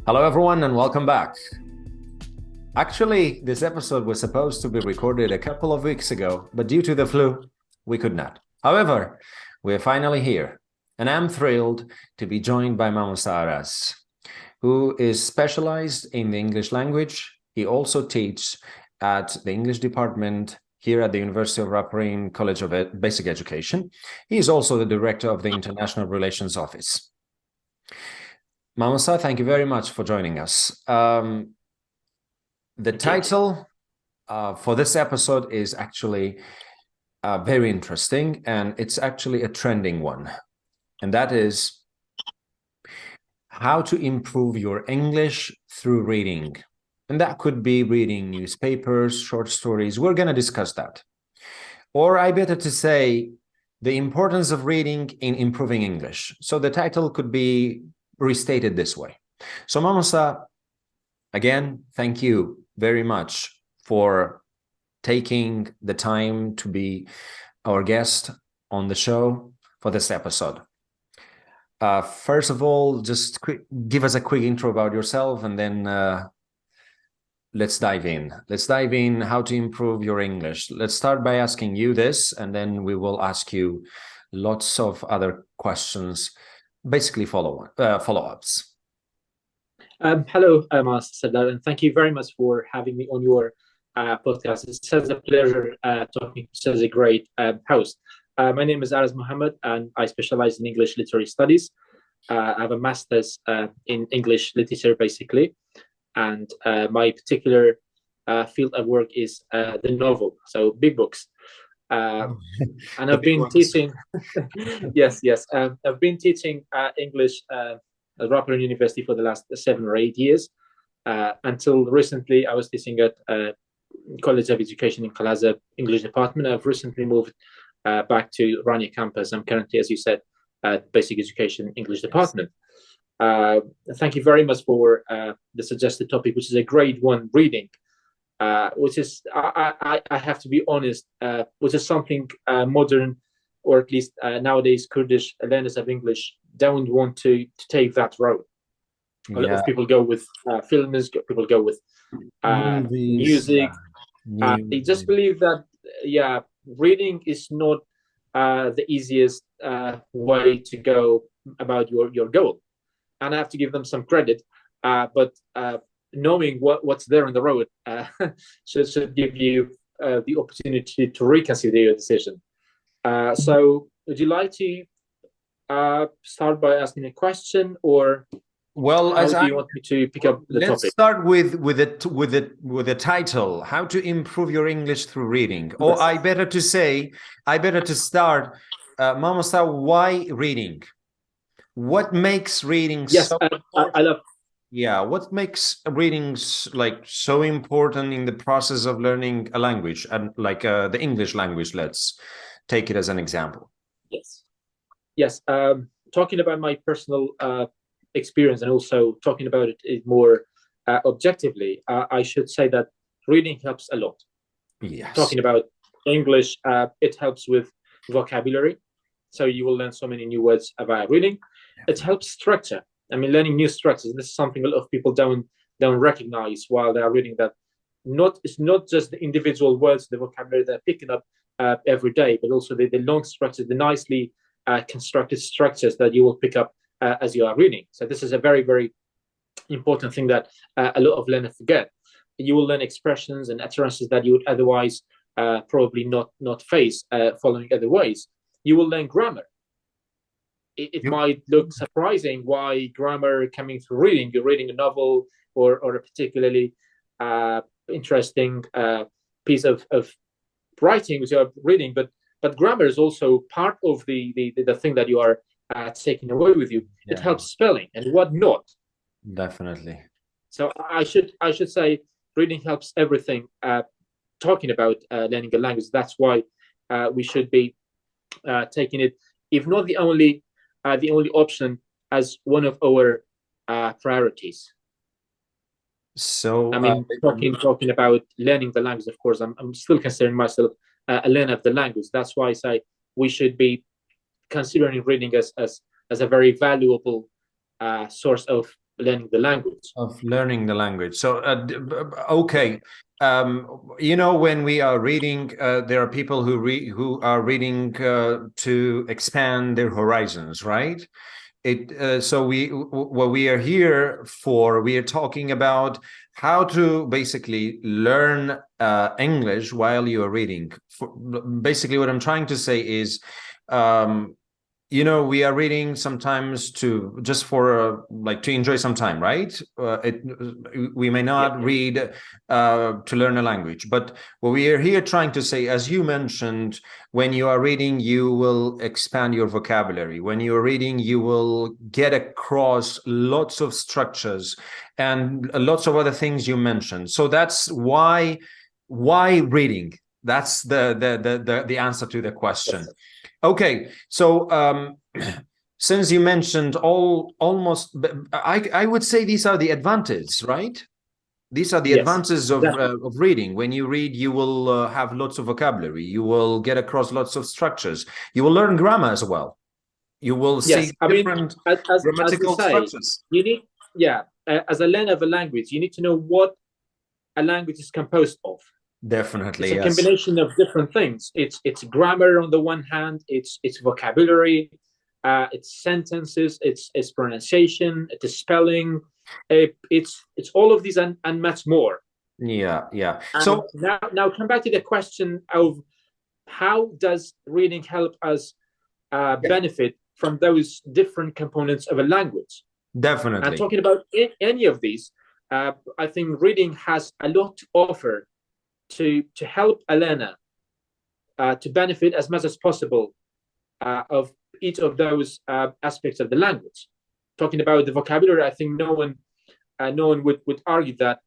Hello, everyone, and welcome back. Actually, this episode was supposed to be recorded a couple of weeks ago, but due to the flu, we could not. However, we're finally here, and I'm thrilled to be joined by Mr Araz, who is specialized in the English language. He also teaches at the English department here at the University of Rapperin College of Basic Education. He is also the director of the International Relations Office. Mamusa, thank you very much for joining us. The title for this episode is actually very interesting, and it's actually a trending one. And that is how to improve your English through reading. And that could be reading newspapers, short stories. We're going to discuss that. Or I better to say, the importance of reading in improving English. So the title could be restated this way. So Mamusa, again, thank you very much for taking the time to be our guest on the show for this episode. First of all, just give us a quick intro about yourself, and then let's dive in. Let's dive in how to improve your English. Let's start by asking you this, and then we will ask you lots of other questions, basically follow-ups. Hello, Master Sadar, and thank you very much for having me on your podcast. It's such a pleasure talking to such a great host. My name is Araz Mohammed, and I specialize in English literary studies. I have a master's in English literature, basically, and my particular field of work is the novel, so big books. And I've been teaching, yes. I've been teaching English at Rapperin University for the last 7 or 8 years. Until recently, I was teaching at College of Education in Kalaza English department. I've recently moved back to Rania campus. I'm currently, as you said, at Basic Education English department. Thank you very much for the suggested topic, which is a grade 1 reading. Which is, I have to be honest, which is something modern, or at least nowadays Kurdish learners of English don't want to take that road. A lot of people go with films, people go with music. They just believe that, reading is not the easiest way to go about your goal. And I have to give them some credit, but knowing what's there on the road should give you the opportunity to reconsider your decision. So would you like to start by asking a question, or how do you want me to pick up the topic? Let's start with the title, how to improve your English through reading. Or I better to start, Mamusa, why reading? What makes reading so important? What makes reading so important in the process of learning a language, and the English language? Let's take it as an example. Yes. Talking about my personal experience, and also talking about it more objectively, I should say that reading helps a lot. Yes. Talking about English, it helps with vocabulary. So you will learn so many new words via reading. It helps structure. I mean, learning new structures. This is something a lot of people don't recognize while they are reading. That it's not just the individual words, the vocabulary they're picking up every day, but also the long structures, the nicely constructed structures that you will pick up as you are reading. So this is a very, very important thing that a lot of learners forget. You will learn expressions and utterances that you would otherwise probably not face following other ways. You will learn grammar. It might look surprising why grammar coming through reading. You're reading a novel or a particularly interesting piece of writing which you're reading, but grammar is also part of the thing that you are taking away with you. It helps spelling and whatnot. Definitely. So I should say reading helps everything. Talking about learning a language, that's why we should be taking it, if not the only option, as one of our priorities. So I mean, talking about learning the language, of course, I'm still considering myself a learner of the language. That's why I say we should be considering reading as a very valuable source of learning the language. Of learning the language. So, okay. When we are reading, there are people who are reading to expand their horizons, right? So what we are here for, we are talking about how to basically learn English while you are reading. Basically, what I'm trying to say is, we are reading sometimes to just for like to enjoy some time, right? We may not read to learn a language, but what we are here trying to say, as you mentioned, when you are reading, you will expand your vocabulary. When you are reading, you will get across lots of structures and lots of other things you mentioned. So that's why reading. That's the answer to the question. Yes. Okay, so since you mentioned almost, I would say these are the advantages, right? These are the advantages of reading. When you read, you will have lots of vocabulary. You will get across lots of structures. You will learn grammar as well. You will see different grammatical structures. You need, as a learner of a language, you need to know what a language is composed of. Definitely, it's a combination of different things. It's grammar on the one hand, it's vocabulary, it's sentences, it's pronunciation, it's spelling, it's all of these and much more. Yeah. And so now come back to the question of how does reading help us benefit from those different components of a language? Definitely. And talking about any of these, I think reading has a lot to offer to help a learner to benefit as much as possible of each of those aspects of the language. Talking about the vocabulary, I think no one would argue that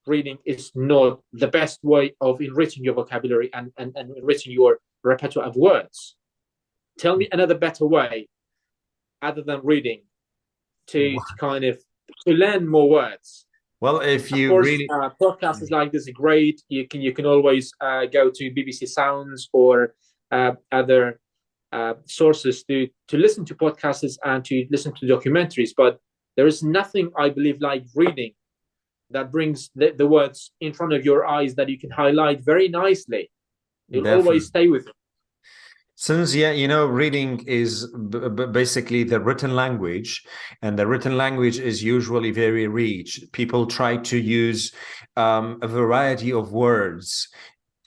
reading is not the best way of enriching your vocabulary and enriching your repertoire of words. Tell me another better way other than reading to kind of to learn more words. Well, if you of course, podcasts like this are great. You can always go to BBC Sounds or other sources to listen to podcasts and to listen to documentaries. But there is nothing, I believe, like reading that brings the words in front of your eyes that you can highlight very nicely. It'll always stay with you. Since, reading is basically the written language, and the written language is usually very rich. People try to use a variety of words.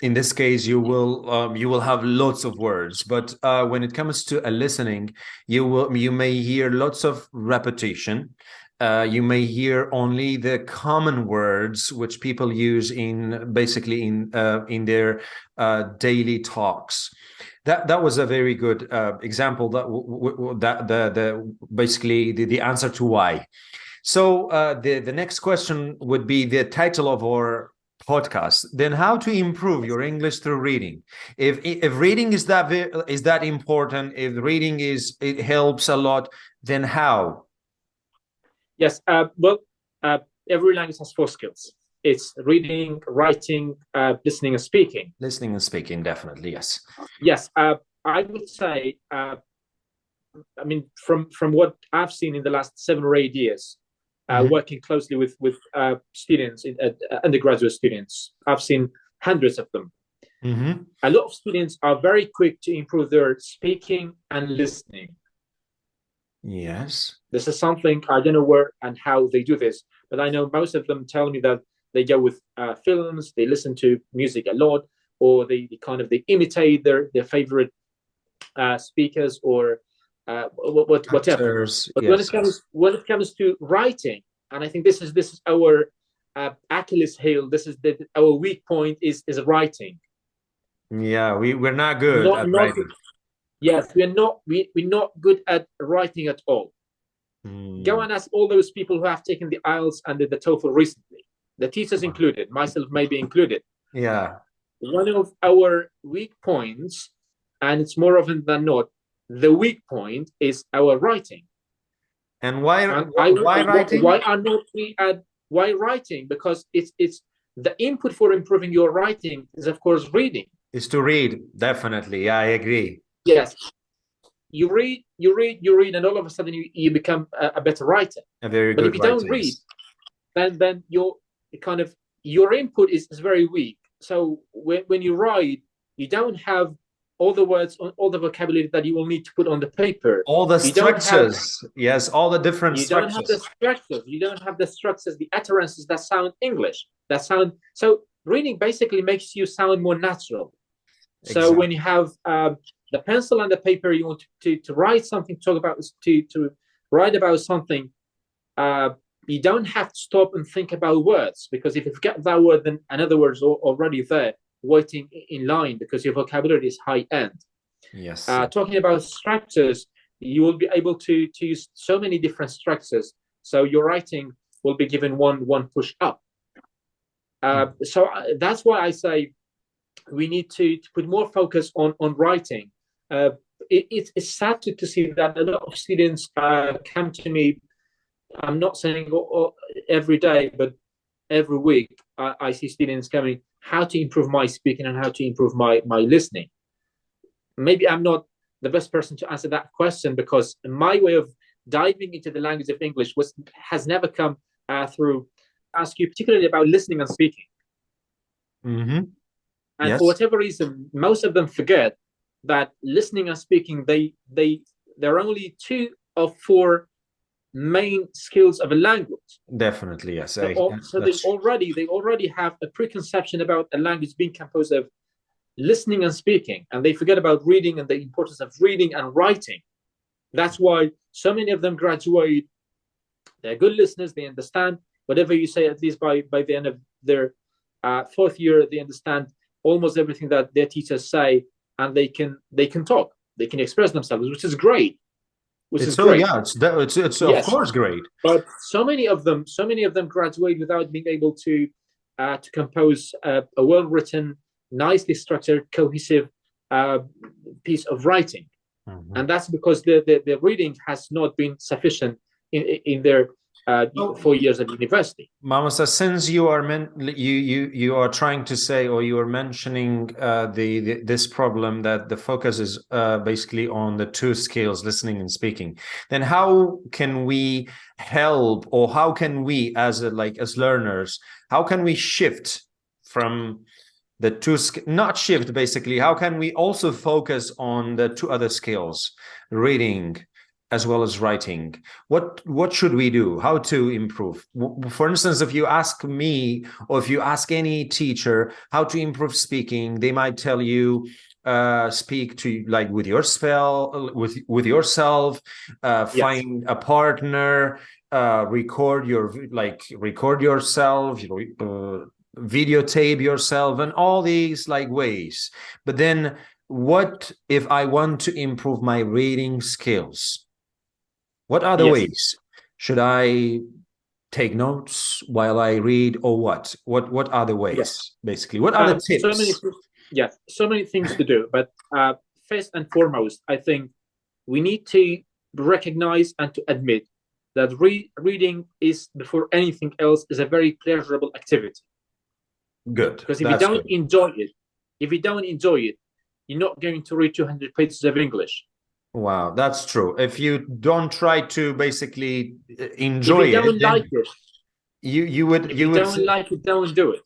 In this case, you will have lots of words, but when it comes to a listening, you may hear lots of repetition. You may hear only the common words which people use in their daily talks. That was a very good example. That basically the answer to why. So the next question would be the title of our podcast. Then, how to improve your English through reading? If reading is that important, if reading it helps a lot, then how? Yes. Every language has 4 skills. It's reading, writing, listening, and speaking. Listening and speaking, definitely, yes. Yes, I would say, from what I've seen in the last 7 or 8 years, working closely with students, undergraduate students, I've seen hundreds of them. Mm-hmm. A lot of students are very quick to improve their speaking and listening. Yes. This is something I don't know where and how they do this, but I know most of them tell me that they go with films, they listen to music a lot, or they imitate their favorite speakers or whatever. But when it comes to writing, and I think this is our Achilles heel. This is our weak point is writing. Yeah, we're not good at writing. Yes, we're not good at writing at all. Go and ask all those people who have taken the IELTS and the TOEFL recently. The teachers included, myself maybe included. Yeah. One of our weak points, and it's more often than not, the weak point is our writing. And why writing? Why writing? Because it's the input for improving your writing is, of course, reading. Is to read, definitely. I agree. Yes. you read, and all of a sudden you become a better writer. A very But good if you writer. don't read, then your input is very weak. So when you write, you don't have all the words, all the vocabulary that you will need to put on the paper. All the You don't have- structures. Yes, all the different you don't have the structures. structures. You don't have the structures, the utterances that sound English. So reading basically makes you sound more natural. So Exactly. when you have the pencil and the paper, you want to write something, talk about to write about something. You don't have to stop and think about words, because if you forget that word, then another word is already there, waiting in line, because your vocabulary is high end. Yes. Talking about structures, you will be able to use so many different structures. So your writing will be given one push up. So that's why I say we need to put more focus on writing. It's sad to see that a lot of students come to me. I'm not saying every day, but every week I see students coming, how to improve my speaking and how to improve my listening. Maybe I'm not the best person to answer that question, because my way of diving into the language of English has never come through ask you particularly about listening and speaking. Mm-hmm. And Yes. for whatever reason, most of them forget that listening and speaking, they're only 2 of 4 main skills of a language. Definitely, yes. So they already have a preconception about a language being composed of listening and speaking, and they forget about reading and the importance of reading and writing. That's why so many of them graduate. They're good listeners. They understand whatever you say. At least by the end of their 4th year, they understand almost everything that their teachers say, and they can talk. They can express themselves, which is great. It's of course great. But so many of them graduate without being able to compose a well-written, nicely structured, cohesive piece of writing. Mm-hmm. And that's because the reading has not been sufficient in their 4 years of university. Mamasa, since you are trying to say, or you are mentioning this problem that the focus is basically on the 2 skills, listening and speaking, then how can we help, or how can we as learners, how can we shift from the 2 not shift basically, how can we also focus on the 2 other skills, reading as well as writing? What should we do? How to improve? For instance, if you ask me, or if you ask any teacher how to improve speaking, they might tell you speak to with your spell, with yourself, find a partner, record yourself, videotape yourself, and all these ways. But then what if I want to improve my reading skills? What other ways? Should I take notes while I read, or what? What other ways, basically? What other tips? So many things to do. But first and foremost, I think we need to recognize and to admit that reading is, before anything else, is a very pleasurable activity. Good. Because if you don't enjoy it, you're not going to read 200 pages of English. Wow, that's true. If you don't try to basically enjoy it, you would. If you don't like it, don't do it.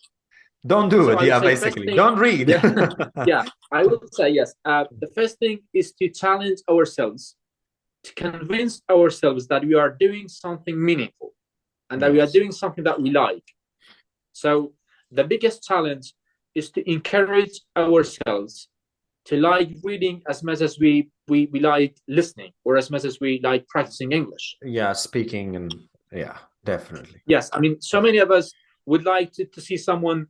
Don't do it. Yeah, basically, don't read. Yeah, I would say yes. The first thing is to challenge ourselves, to convince ourselves that we are doing something meaningful, and that we are doing something that we like. So the biggest challenge is to encourage ourselves to like reading as much as we like listening, or as much as we like practicing English. Yeah, speaking, and definitely. Yes, I mean, so many of us would like to see someone.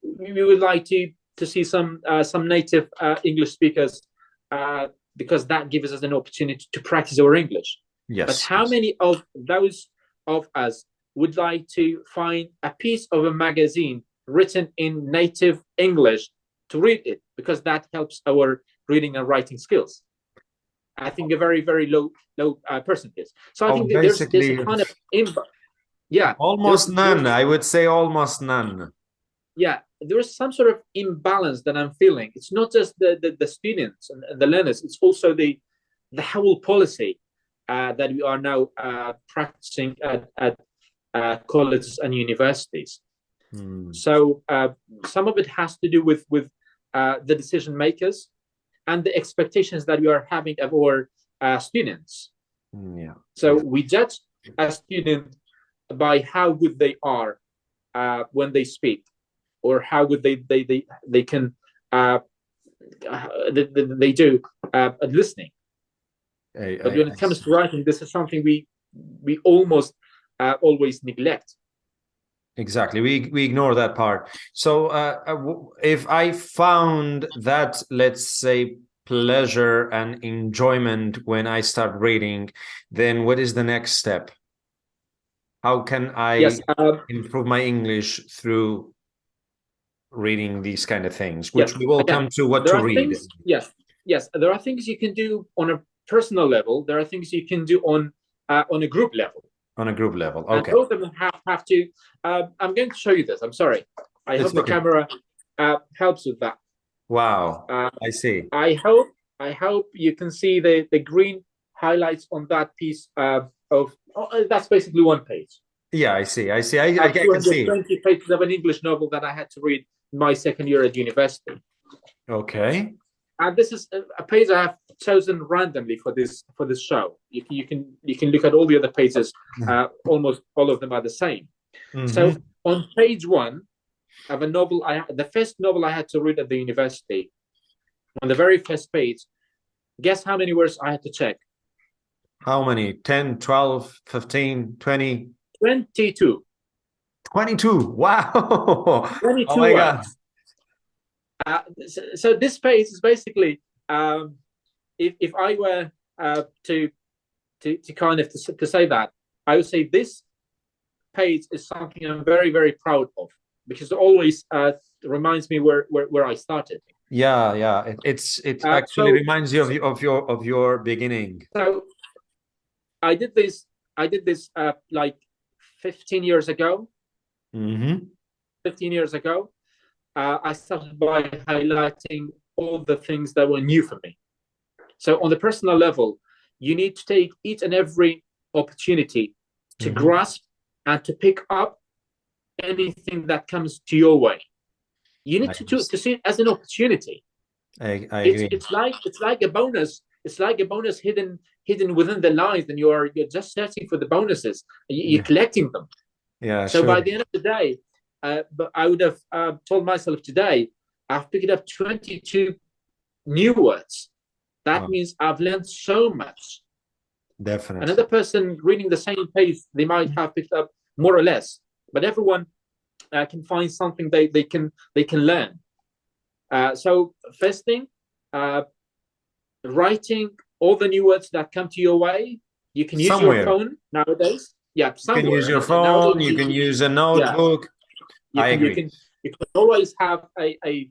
We would like to see some native English speakers, because that gives us an opportunity to practice our English. Yes. But how many of those of us would like to find a piece of a magazine written in native English to read it, because that helps our reading and writing skills? I think a very, very low percentage. So I think there's a kind of almost none. I would say almost none. Yeah, there's some sort of imbalance that I'm feeling. It's not just the students and the learners. It's also the the whole policy that we are now practicing at colleges and universities. So some of it has to do with the decision makers and the expectations that we are having of our students. So we judge a student by how good they are when they speak, or how good they can they do at listening. But when it comes to writing, this is something we almost always neglect. Exactly. We ignore that part. So if I found that, let's say, pleasure and enjoyment when I start reading, then what is the next step? How can I improve my English through reading these kind of things, which we will come to what to read. Yes. There are things you can do on a personal level. There are things you can do on a group level. On a group level, okay. And both of them have to. I'm going to show you this. I'm sorry. I hope the camera helps with that. Wow, I see. I hope you can see the green highlights on that piece of. That's basically one page. Yeah, I see. I can see 220 pages of an English novel that I had to read in my second year at university. Okay. And this is a page I have chosen randomly for this show. You can look at all the other pages. Almost all of them are the same. So on page 1 of a novel, the first novel I had to read at the university, on the very first page, guess how many words I had to check? How many? 10, 12, 15, 20? 22. 22. Wow. 22 oh my words. God. So this page is basically, if I were to kind of to say that, I would say this page is something I'm very, very proud of, because it always reminds me where I started. Yeah. It actually reminds you of your beginning. So I did this like 15 years ago. 15 years ago. I started by highlighting all the things that were new for me. So on the personal level, you need to take each and every opportunity to grasp and to pick up anything that comes to your way. You need to see it as an opportunity. I agree. It's like a bonus. It's like a bonus hidden within the lines, and you're just searching for the bonuses. You're collecting them. Yeah. So by the end of the day, but I would have told myself today, I've picked up 22 new words. That means I've learned so much. Definitely. Another person reading the same page, they might have picked up more or less, but everyone can find something they can learn. So first thing, writing all the new words that come to your way. You can use your phone nowadays. Yeah, somewhere. You can use your phone. You can use a notebook. Yeah. I agree. You can always have a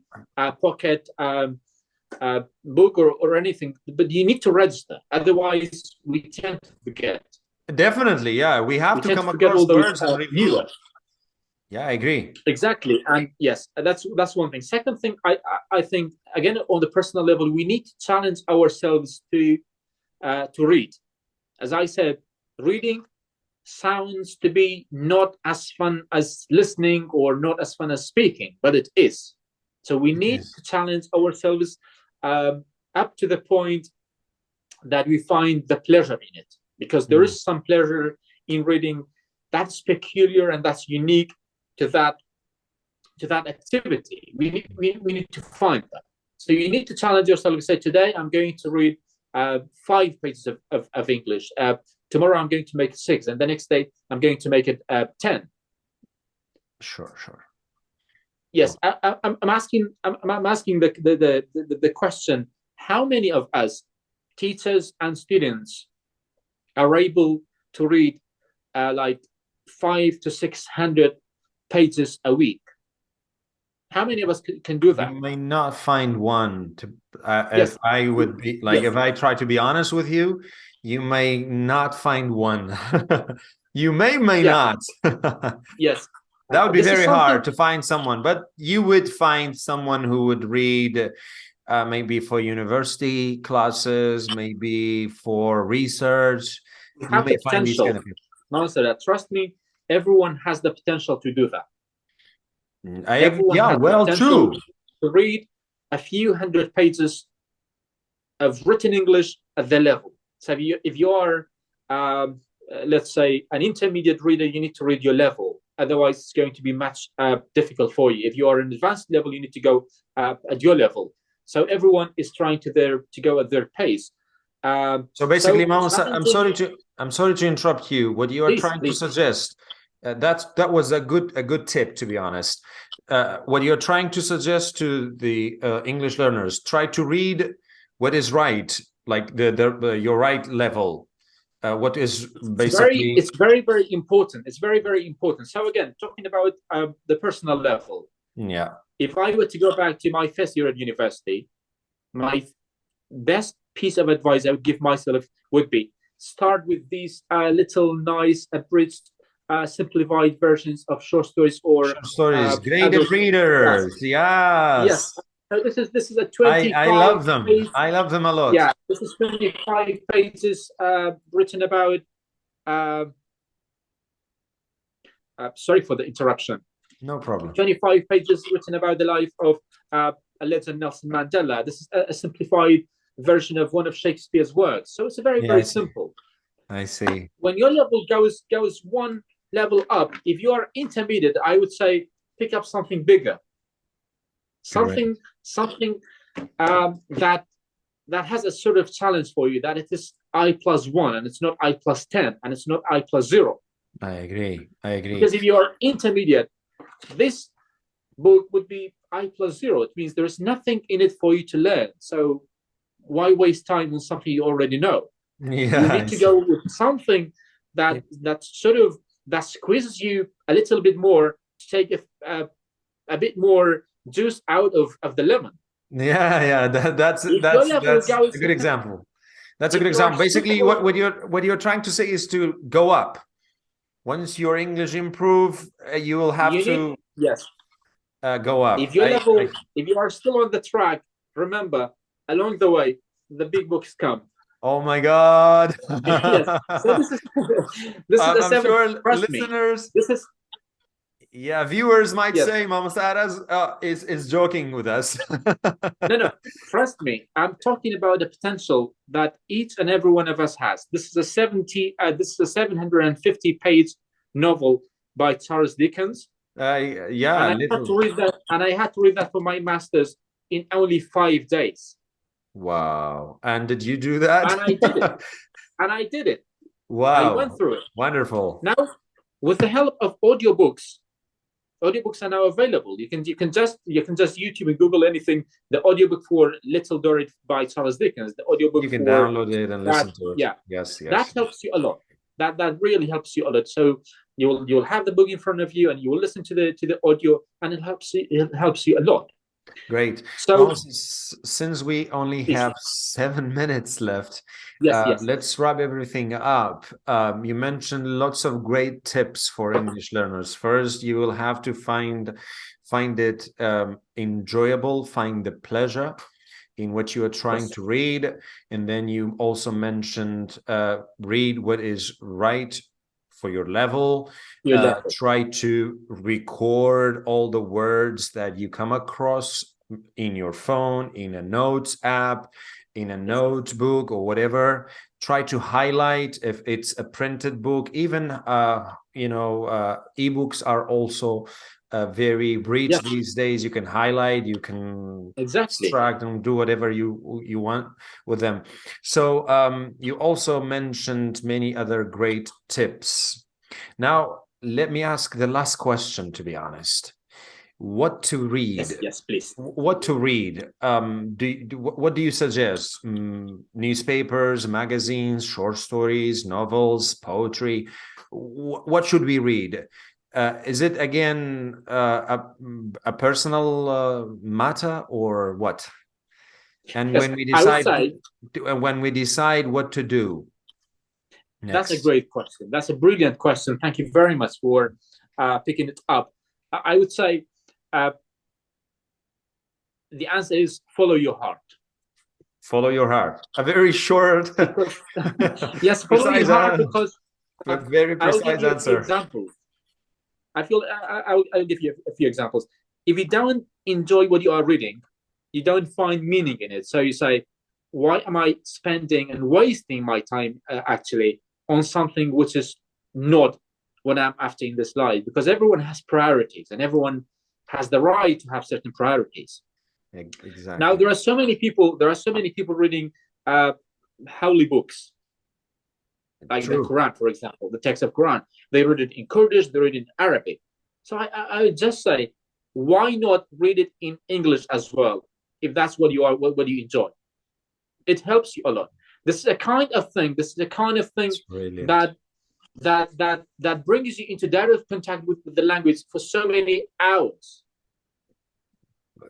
pocket book or anything, but you need to register. Otherwise, we tend to forget. Definitely, yeah. We have to come across all words and review. Yeah, I agree. Exactly, and yes, that's one thing. Second thing, I think again on the personal level, we need to challenge ourselves to read. As I said, reading sounds to be not as fun as listening or not as fun as speaking, but it is. So we need to challenge ourselves up to the point that we find the pleasure in it, because there is some pleasure in reading that's peculiar and that's unique to that activity. We need to find that. So you need to challenge yourself and say, today I'm going to read 5 pages of English. Tomorrow I'm going to make it 6, and the next day I'm going to make it 10. Sure. Yes, I'm asking the question: how many of us, teachers and students, are able to read like 500 to 600 pages a week? How many of us can do that? You may not find one. If I would be like, if I try to be honest with you, you may not find one. You may not. Yes. That would be very hard to find someone, but you would find someone who would read maybe for university classes, maybe for research. You You have may the find these potential. kind of people. Answer that. Trust me, everyone has the potential to do that. Everyone Yeah, has the well, potential true. to read a few hundred pages of written English at their level. So if you are, let's say, an intermediate reader, you need to read your level. Otherwise, it's going to be much difficult for you. If you are an advanced level, you need to go at your level. So everyone is trying to go at their pace. So basically, Mama, challenging. I'm sorry to interrupt you. What you are trying to suggest, that was a good tip, to be honest. What you're trying to suggest to the English learners, try to read what is right, like your right level. What is basically it's very, very important. It's very, very important. So again, talking about the personal level. Yeah. If I were to go back to my first year at university, my best piece of advice I would give myself would be start with these little nice abridged simplified versions of short stories or short stories, graded readers. Yes. So this is a 25 I love them. page, I love them a lot. Yeah, this is 25 pages written about sorry for the interruption. No problem. 25 pages written about the life of legend Nelson Mandela. This is a simplified version of one of Shakespeare's works. So it's very, very simple. I see. When your level goes one level up, if you are intermediate, I would say pick up something bigger. Something that has a sort of challenge for you, that it is I+1 and it's not I+10 and it's not I+0. I agree. Because if you are intermediate, this book would be I+0. It means there's nothing in it for you to learn. So why waste time on something you already know? Yeah, you need to go with something that squeezes you a little bit more to take a bit more juice out of the lemon. Yeah. That's a good example. That's a good example. Basically, what you're trying to say is to go up. Once your English improve, you will have to go up. If if you are still on the track, remember, along the way, the big books come. Oh my God! Yes. So this is I'm sure listeners. Viewers might say Mr Araz is joking with us. No, trust me. I'm talking about the potential that each and every one of us has. This is a 750-page novel by Charles Dickens. And I had to read that for my master's in only 5 days. Wow! And did you do that? And I did it. Wow! I went through it. Wonderful. Now, with the help of audiobooks are now available. You can just YouTube and Google anything. The audiobook for Little Dorrit by Charles Dickens. The audiobook you can download it and listen to it. Yeah. Yes. That helps you a lot. That really helps you a lot. So you'll have the book in front of you and you will listen to the audio, and it helps you a lot. Great. So since we only have 7 minutes left, let's wrap everything up. You mentioned lots of great tips for English learners. First, you will have to find it enjoyable, find the pleasure in what you are trying to read. And then you also mentioned read what is right for your level. Try to record all the words that you come across in your phone, in a notes app, in a notebook or whatever. Try to highlight if it's a printed book. Even ebooks are also very rich these days. You can highlight, you can extract and do whatever you want with them. So you also mentioned many other great tips. Now let me ask the last question, to be honest. What to read? Yes, please. What to read? What do you suggest? Newspapers, magazines, short stories, novels, poetry? What should we read? Is it again a personal matter or what? And when we decide what to do next. That's a great question. That's a brilliant question. Thank you very much for picking it up. I would say the answer is follow your heart. Follow your heart. A very short, yes, follow your heart, because but very I'll give precise you answer. examples. I'll give you a few examples. If you don't enjoy what you are reading, you don't find meaning in it. So you say, why am I spending and wasting my time actually on something which is not what I'm after in this life? Because everyone has priorities, and everyone has the right to have certain priorities. Exactly. Now there are so many people reading holy books, like True. the Quran, for example, the text of Quran. They read it in Kurdish, they read it in Arabic. So I would just say, why not read it in English as well, if that's what you enjoy? It helps you a lot. This is the kind of thing that brings you into direct contact with the language for so many hours.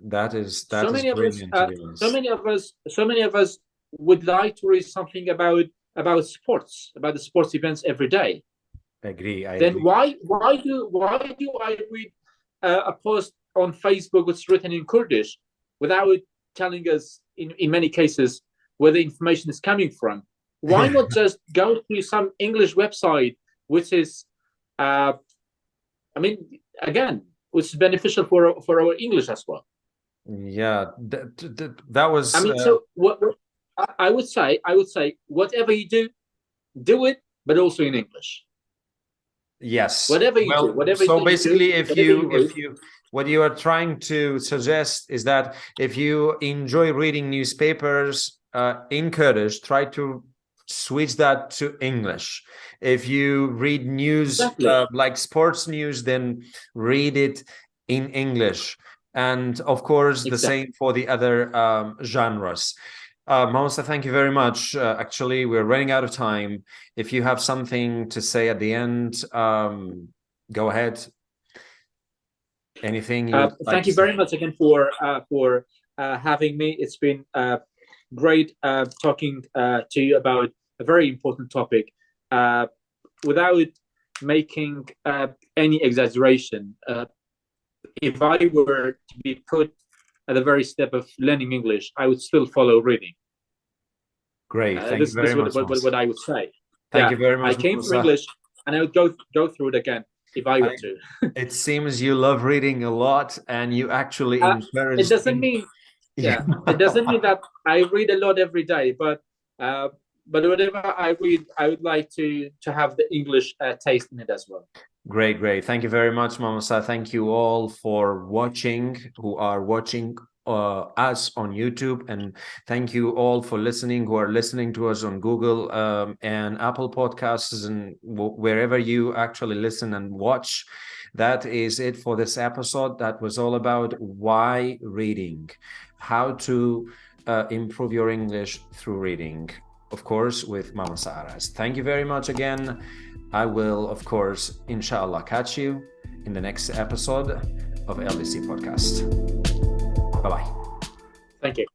That is brilliant. So many of us would like to read something about sports, about the sports events every day. I Then agree. why do I read a post on Facebook that's written in Kurdish without telling us in many cases where the information is coming from? Why not just go to some English website which is which is beneficial for our English as well? Yeah, that was. So what I would say, whatever you do it, but also in English. Yes. Whatever you do. So basically, what you are trying to suggest is that if you enjoy reading newspapers in Kurdish, try to switch that to English. If you read news like sports news, then read it in English. And of course, the same for the other genres. Mousa, thank you very much. Actually, we're running out of time. If you have something to say at the end, go ahead. Anything you would like thank you very much again for having me. It's been great talking to you about a very important topic without making any exaggeration. If I were to be put at the very step of learning English, I would still follow reading. Great, thank you very much. What I would say. Thank you very much. I came from English, and I would go through it again if I were to. It seems you love reading a lot, and you actually encourage. It doesn't mean, it doesn't mean that I read a lot every day, but whatever I read, I would like to have the English taste in it as well. Great. Thank you very much, Mousa. Thank you all for watching, who are watching us on YouTube, and thank you all for listening, who are listening to us on Google and Apple Podcasts, and wherever you actually listen and watch. That is it for this episode. That was all about why reading, how to improve your English through reading, of course, with Mr Araz. Thank you very much again. I will, of course, inshallah, catch you in the next episode of LDC Podcast. Bye-bye. Thank you.